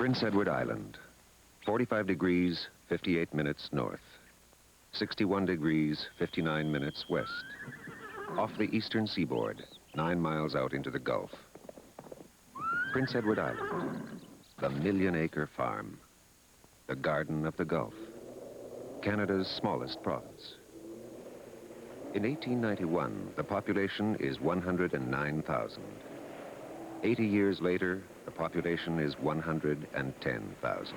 Prince Edward Island, 45 degrees, 58 minutes north, 61 degrees, 59 minutes west, off the eastern seaboard, 9 miles out into the Gulf. Prince Edward Island, the million-acre farm, the garden of the Gulf, Canada's smallest province. In 1891, the population is 109,000. 80 years later, the population is 110,000.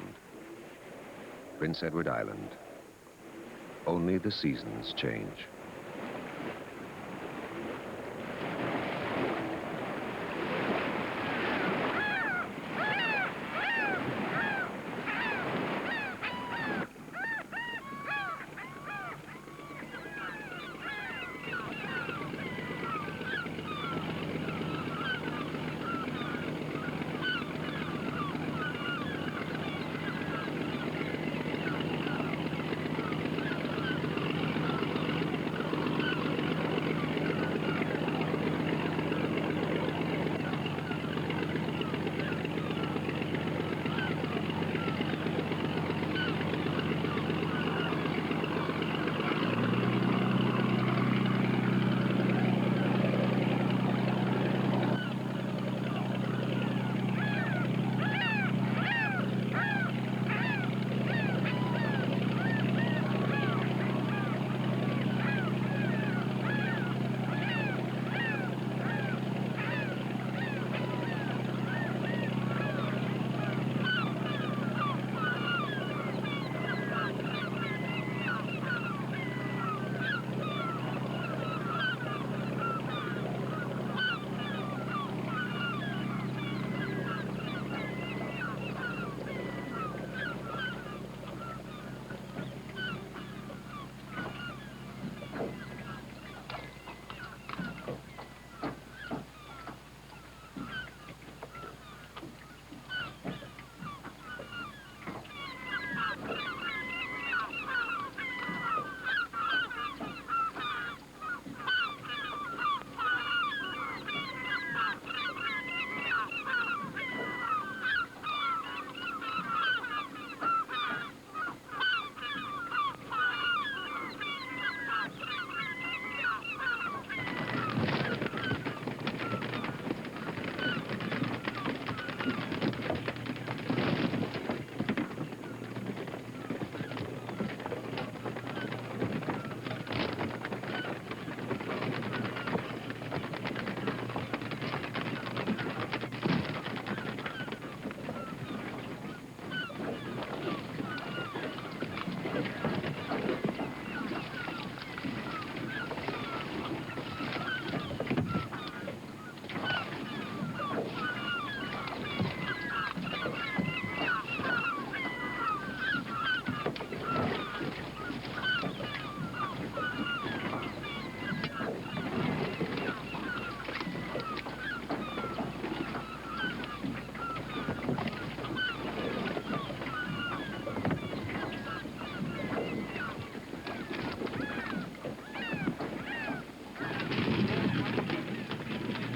Prince Edward Island. Only the seasons change.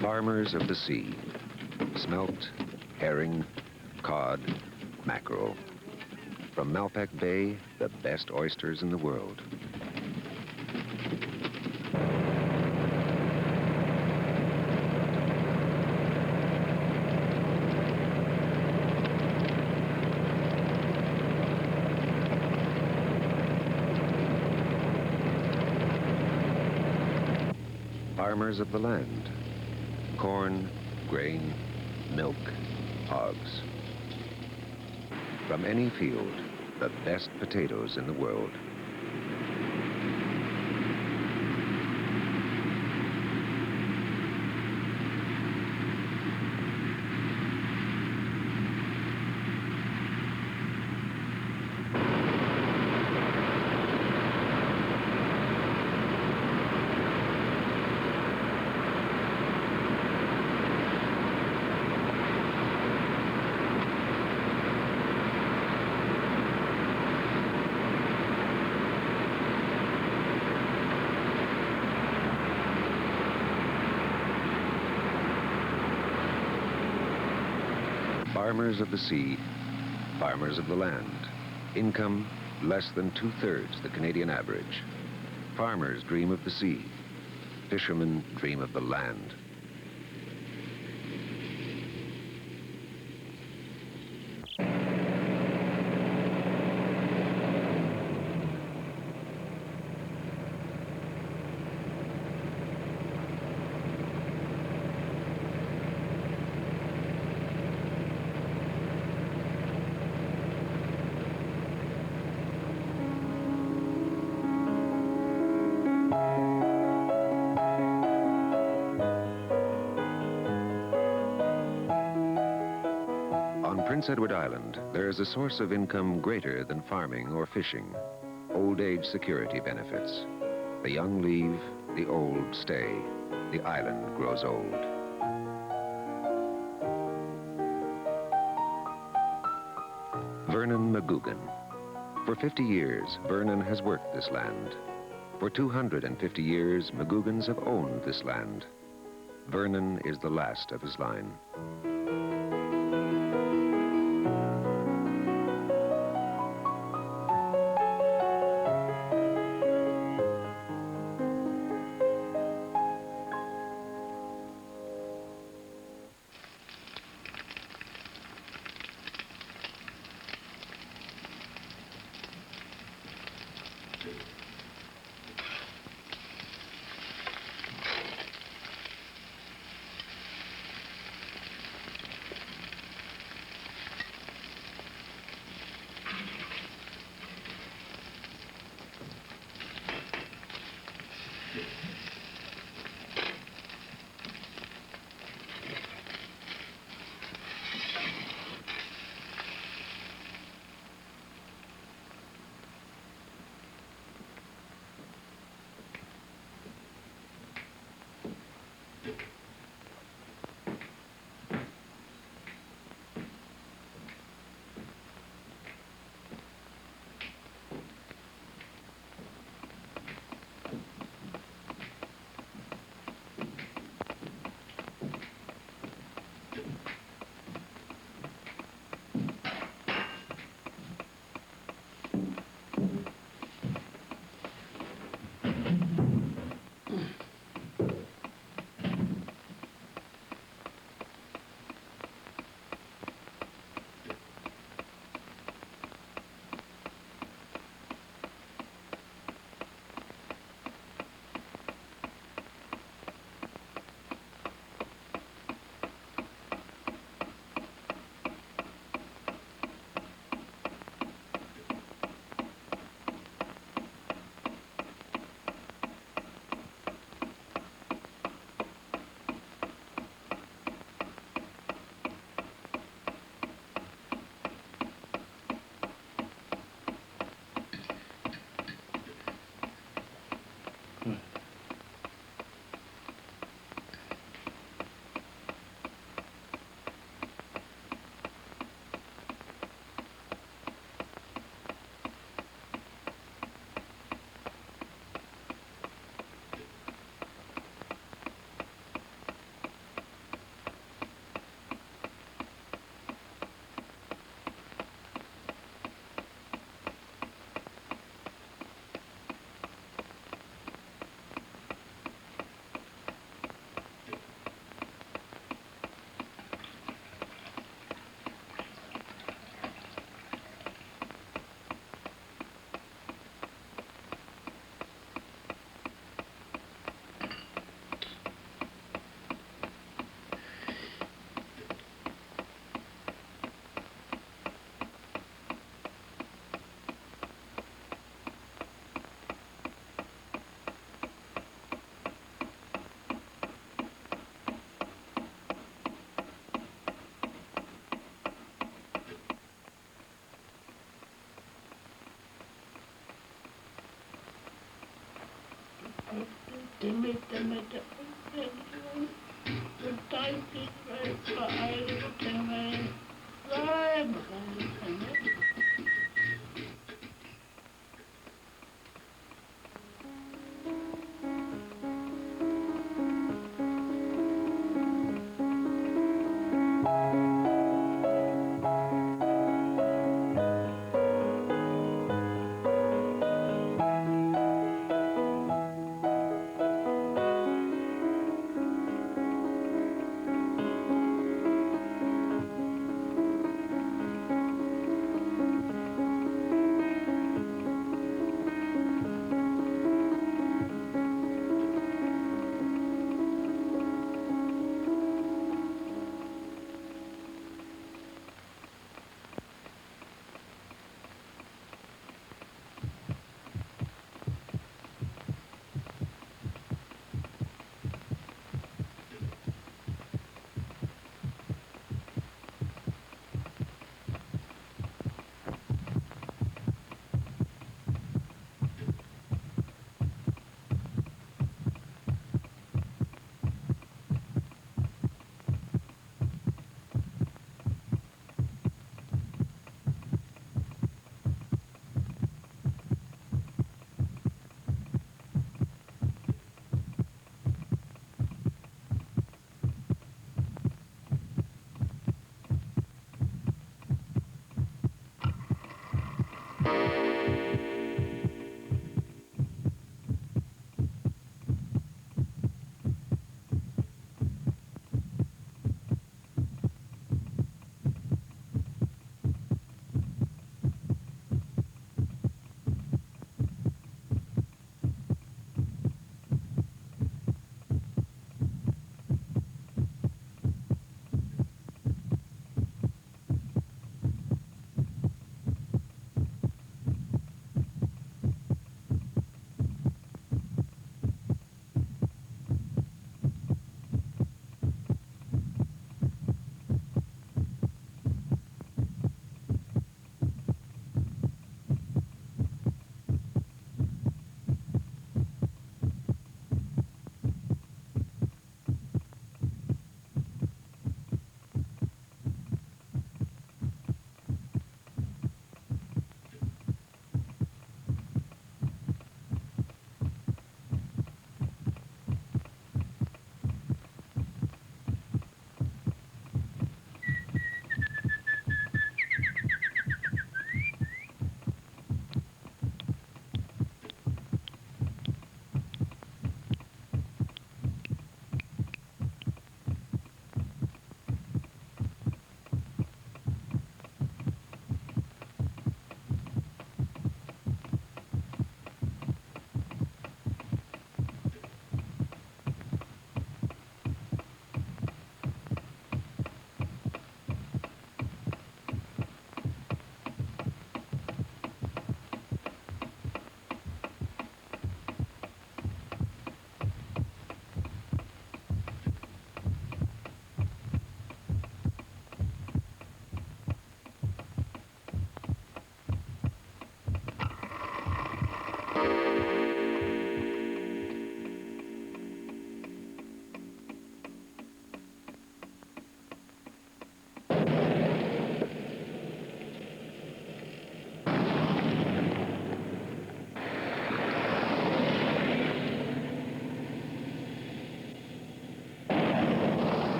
Farmers of the sea, smelt, herring, cod, mackerel. From Malpac Bay, the best oysters in the world. Farmers of the land. Corn, grain, milk, hogs. From any field, the best potatoes in the world. Farmers of the sea, farmers of the land. Income less than 2/3 the Canadian average. Farmers dream of the sea. Fishermen dream of the land. On Prince Edward Island, there is a source of income greater than farming or fishing. Old age security benefits. The young leave, the old stay. The island grows old. Vernon McGugan. For 50 years, Vernon has worked this land. For 250 years, McGugans have owned this land. Vernon is the last of his line.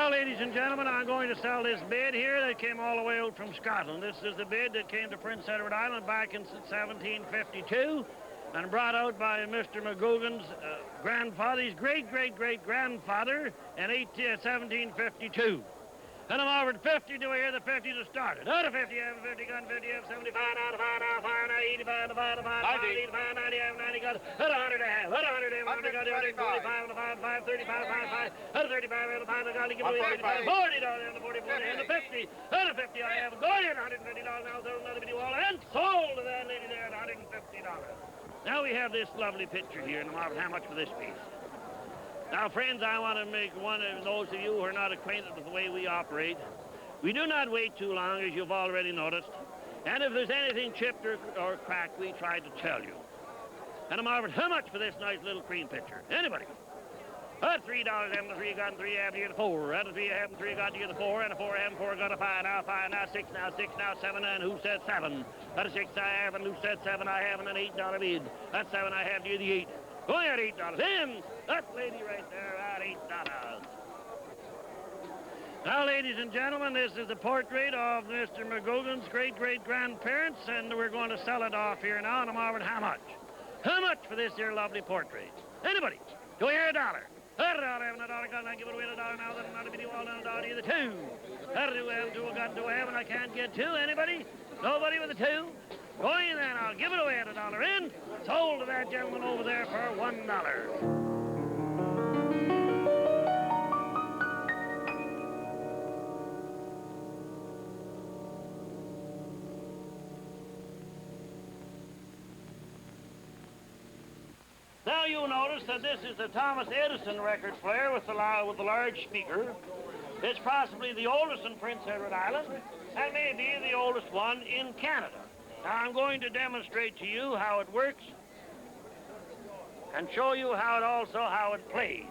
Now, ladies and gentlemen, I'm going to sell this bed here that came all the way out from Scotland. This is the bed that came to Prince Edward Island back in 1752. and brought out by Mr. McGugan's grandfather, his great-great-great-grandfather in 1752. And I'm offered 50 to hear the 50 to start it. Out of 50, I have 50 gun, 50, I have 75, out of 5, now fire, now 85, now 5, now 5, 85, 90, I have 90 gun, out of 100 I have, out of 100 I have 100 gun, 125, out of 5, 5, 35, 5, 5, out of 35, out of 5, I got to give away 35, 40 dollars, out of 40, 40, out of 50, out of 50 I have going in $150 now, so another video all and sold to that lady there at $150. Now we have this lovely picture here, and I'm offered how much for this piece? Now, friends, I want to make one of those of you who are not acquainted with the way we operate. We do not wait too long, as you've already noticed. And if there's anything chipped or cracked, we try to tell you. And I'm offered how much for this nice little cream pitcher? Anybody? $3, having the 3, got 3, having the 4. Out of 3, having 3, got the 4, and a 4, having 4, got a 5, now 5, now 6, now 6, now 7, and who said 7? Out of 6, I have, and who said 7? I have, and an $8 bid. That's 7, I have, the 8. Going at $8. In! That lady right there at $8. Now, ladies and gentlemen, this is a portrait of Mr. McGugan's great-great-grandparents, and we're going to sell it off here now, and I'm offering how much? How much for this here lovely portrait? Anybody? Do I hear $1? $1, having $1, got I give it away $1 now, then another video all done $1 either 2. Do I have, do I have, and I can't get 2? Anybody? Nobody with a 2? Going then, I'll give it away at $1 in. Sold to that gentleman over there for $1. Now you'll notice that this is the Thomas Edison record player with the large speaker. It's possibly the oldest in Prince Edward Island, and maybe the oldest one in Canada. Now I'm going to demonstrate to you how it works and show you how it plays.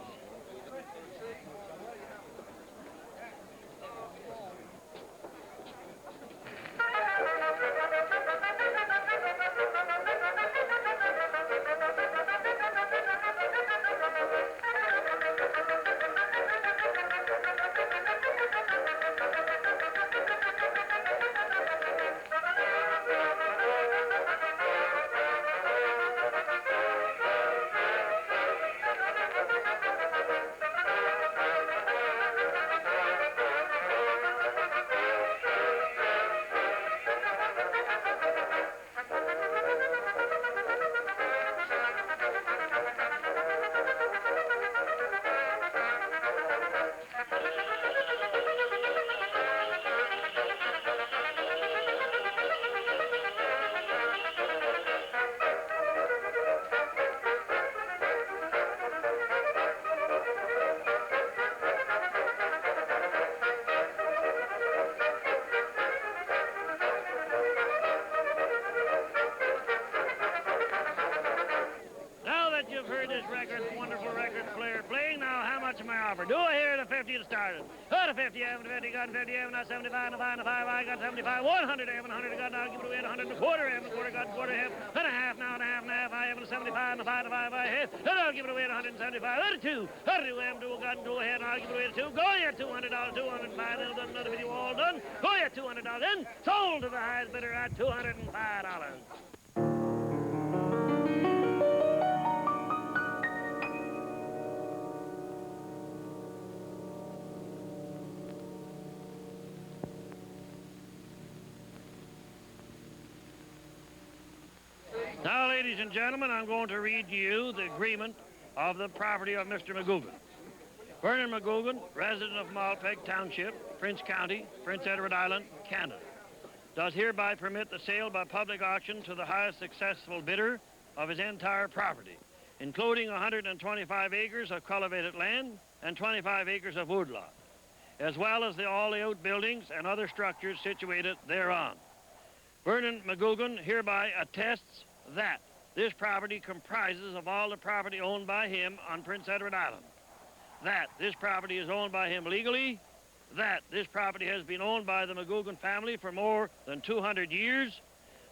You've heard this record, wonderful record player playing. Now, how much am I offered? Do I hear the 50 to start it? Out of 50, I have 50, got 50, I have not 75, and 5, and 5, I got 75, 100, I have 100, got now, give it away at 100 and a quarter, I have a quarter, got a quarter, half, and a half, now, and a half, and a half, I have a 75, and a 5, and 5, I have, and I'll give it away at 175, out of 2, out of 2, I have 2, got 2 ahead, and I'll give it away at 2, going at $200, 205, then done another video all done, going at $200, then sold to the highest bidder at $205. Now, ladies and gentlemen, I'm going to read to you the agreement of the property of Mr. McGugan. Vernon McGugan, resident of Malpeg Township, Prince County, Prince Edward Island, Canada, does hereby permit the sale by public auction to the highest successful bidder of his entire property, including 125 acres of cultivated land and 25 acres of woodlot, as well as all the outbuildings and other structures situated thereon. Vernon McGugan hereby attests that this property comprises of all the property owned by him on Prince Edward Island, that this property is owned by him legally, that this property has been owned by the McGugan family for more than 200 years,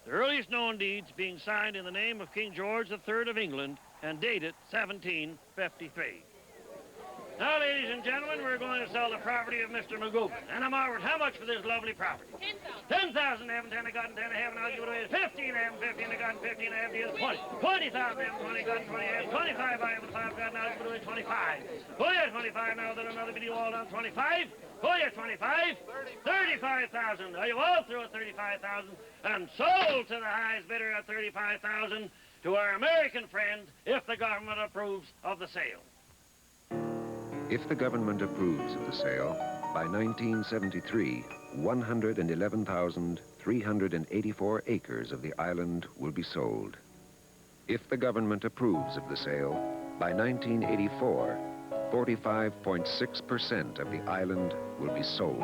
the earliest known deeds being signed in the name of King George III of England and dated 1753. Now, ladies and gentlemen, we're going to sell the property of Mr. McGogan. And I'm offered how much for this lovely property? 10,000. 10,000, haven't 10, I got 10, I haven't, I'll give it away at 15, I haven't 15, I got 15, I have to get 20. 20,000, I haven't 20, got 20, I have 25, I haven't 5, got now, I'll give it away 25. Oh, yeah, 25, now that another video all down 25. Oh, yeah, 25. 35,000. Are you all through at 35,000? And sold to the highest bidder at 35,000 to our American friend if the government approves of the sale. If the government approves of the sale, by 1973, 111,384 acres of the island will be sold. If the government approves of the sale, by 1984, 45.6% of the island will be sold.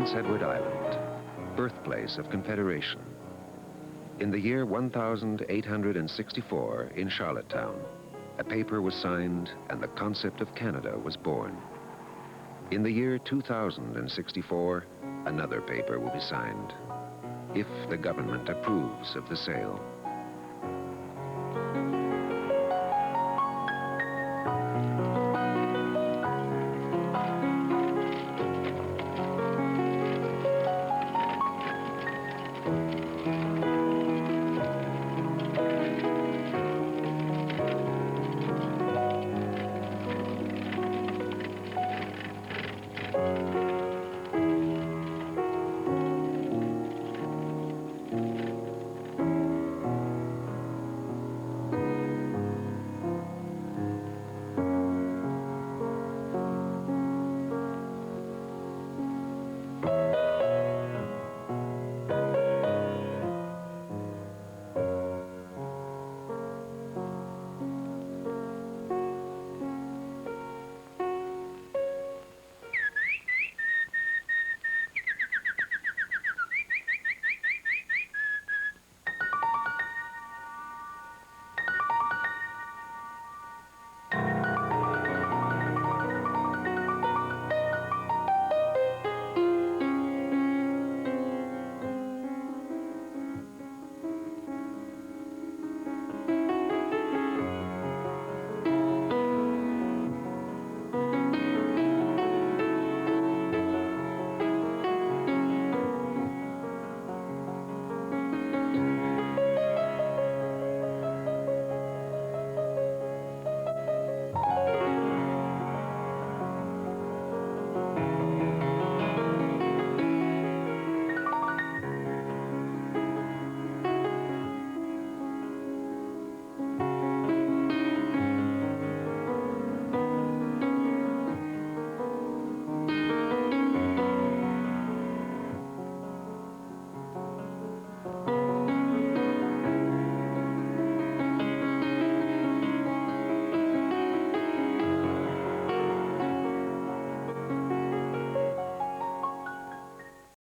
Prince Edward Island, birthplace of Confederation. In the year 1864 in Charlottetown, a paper was signed and the concept of Canada was born. In the year 2064, another paper will be signed, if the government approves of the sale.